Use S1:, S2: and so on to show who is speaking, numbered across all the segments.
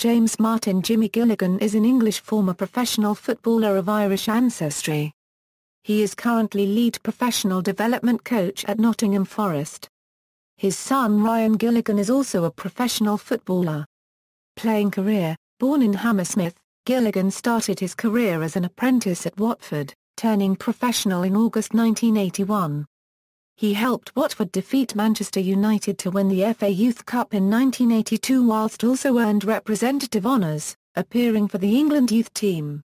S1: James Martin Jimmy Gilligan is an English former professional footballer of Irish ancestry. He is currently lead professional development coach at Nottingham Forest. His son Ryan Gilligan is also a professional footballer. Playing career: born in Hammersmith, Gilligan started his career as an apprentice at Watford, turning professional in August 1981. He helped Watford defeat Manchester United to win the FA Youth Cup in 1982 whilst also earned representative honours, appearing for the England youth team.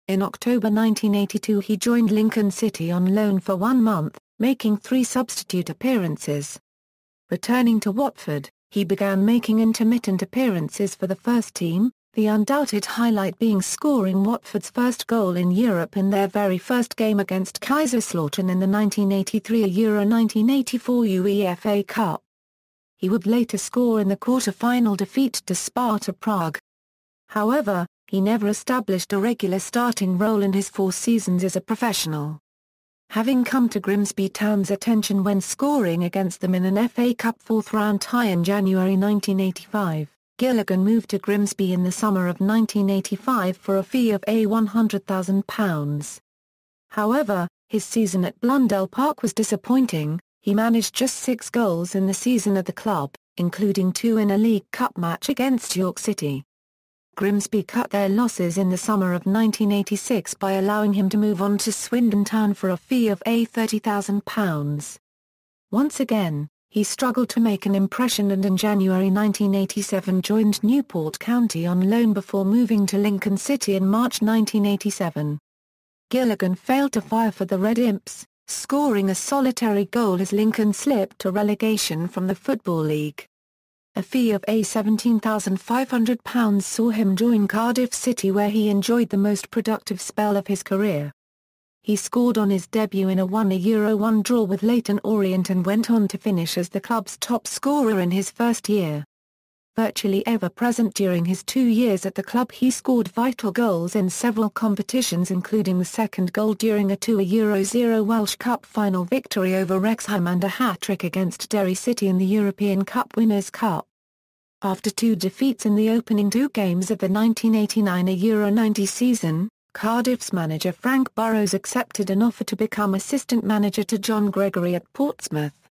S1: In October 1982 he joined Lincoln City on loan for 1 month, making 3 substitute appearances. Returning to Watford, he began making intermittent appearances for the first team, the undoubted highlight being scoring Watford's first goal in Europe in their very first game against Kaiserslautern in the 1983 Euro 1984 UEFA Cup. He would later score in the quarter-final defeat to Sparta Prague. However, he never established a regular starting role in his 4 seasons as a professional. Having come to Grimsby Town's attention when scoring against them in an FA Cup 4th-round tie in January 1985, Gilligan moved to Grimsby in the summer of 1985 for a fee of £100,000. However, his season at Blundell Park was disappointing. He managed just 6 goals in the season at the club, including 2 in a League Cup match against York City. Grimsby cut their losses in the summer of 1986 by allowing him to move on to Swindon Town for a fee of £30,000. Once again, he struggled to make an impression and in January 1987 joined Newport County on loan before moving to Lincoln City in March 1987. Gilligan failed to fire for the Red Imps, scoring a solitary goal as Lincoln slipped to relegation from the Football League. A fee of £17,500 saw him join Cardiff City where he enjoyed the most productive spell of his career. He scored on his debut in a 1-1 draw with Leyton Orient and went on to finish as the club's top scorer in his first year. Virtually ever present during his 2 years at the club, he scored vital goals in several competitions including the second goal during a 2-0 Welsh Cup final victory over Wrexham and a hat-trick against Derry City in the European Cup Winners' Cup. After 2 defeats in the opening 2 games of the 1989 Euro 90 season, Cardiff's manager Frank Burrows accepted an offer to become assistant manager to John Gregory at Portsmouth.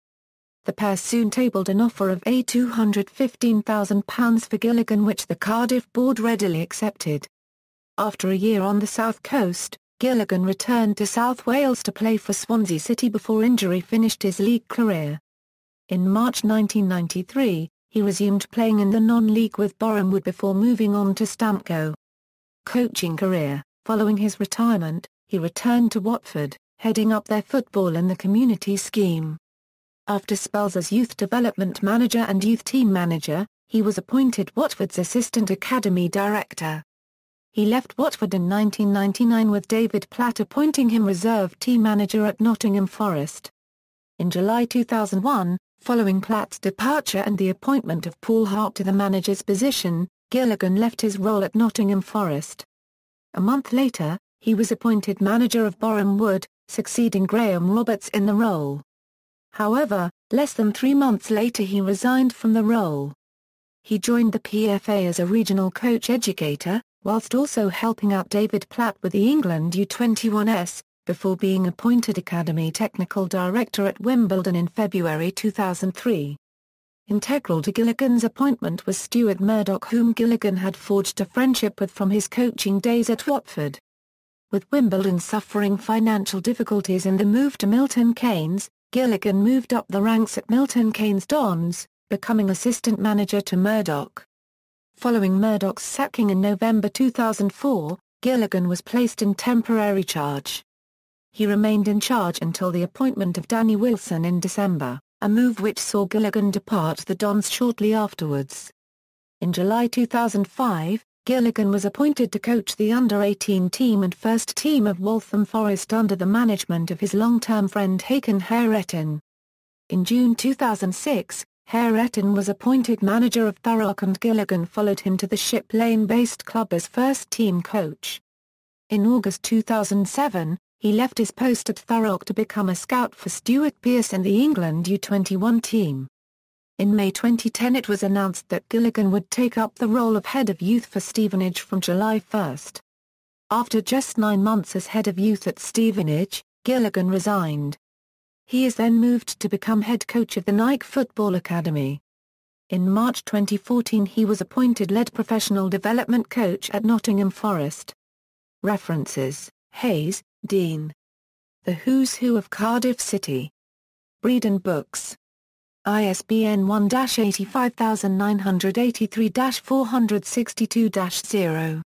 S1: The pair soon tabled an offer of £215,000 for Gilligan which the Cardiff board readily accepted. After a year on the south coast, Gilligan returned to South Wales to play for Swansea City before injury finished his league career. In March 1993, he resumed playing in the non-league with Boreham Wood before moving on to Stamco. Coaching career: following his retirement, he returned to Watford, heading up their football in the community scheme. After spells as youth development manager and youth team manager, he was appointed Watford's assistant academy director. He left Watford in 1999 with David Platt appointing him reserve team manager at Nottingham Forest. In July 2001, following Platt's departure and the appointment of Paul Hart to the manager's position, Gilligan left his role at Nottingham Forest. A month later, he was appointed manager of Boreham Wood, succeeding Graham Roberts in the role. However, less than 3 months later he resigned from the role. He joined the PFA as a regional coach educator, whilst also helping out David Platt with the England U21s, before being appointed Academy Technical Director at Wimbledon in February 2003. Integral to Gilligan's appointment was Stuart Murdoch, whom Gilligan had forged a friendship with from his coaching days at Watford. With Wimbledon suffering financial difficulties and the move to Milton Keynes, Gilligan moved up the ranks at Milton Keynes Dons, becoming assistant manager to Murdoch. Following Murdoch's sacking in November 2004, Gilligan was placed in temporary charge. He remained in charge until the appointment of Danny Wilson in December, a move which saw Gilligan depart the Dons shortly afterwards. In July 2005, Gilligan was appointed to coach the under-18 team and first team of Waltham Forest under the management of his long-term friend Hakan Hayrettin. In June 2006, Hayrettin was appointed manager of Thurrock and Gilligan followed him to the Ship Lane-based club as first-team coach. In August 2007, he left his post at Thurrock to become a scout for Stuart Pearce and the England U21 team. In May 2010 it was announced that Gilligan would take up the role of head of youth for Stevenage from July 1. After just 9 months as head of youth at Stevenage, Gilligan resigned. He is then moved to become head coach of the Nike Football Academy. In March 2014 he was appointed lead professional development coach at Nottingham Forest. References: Hayes, Dean. The Who's Who of Cardiff City. Breeden Books. ISBN 1-85983-462-0.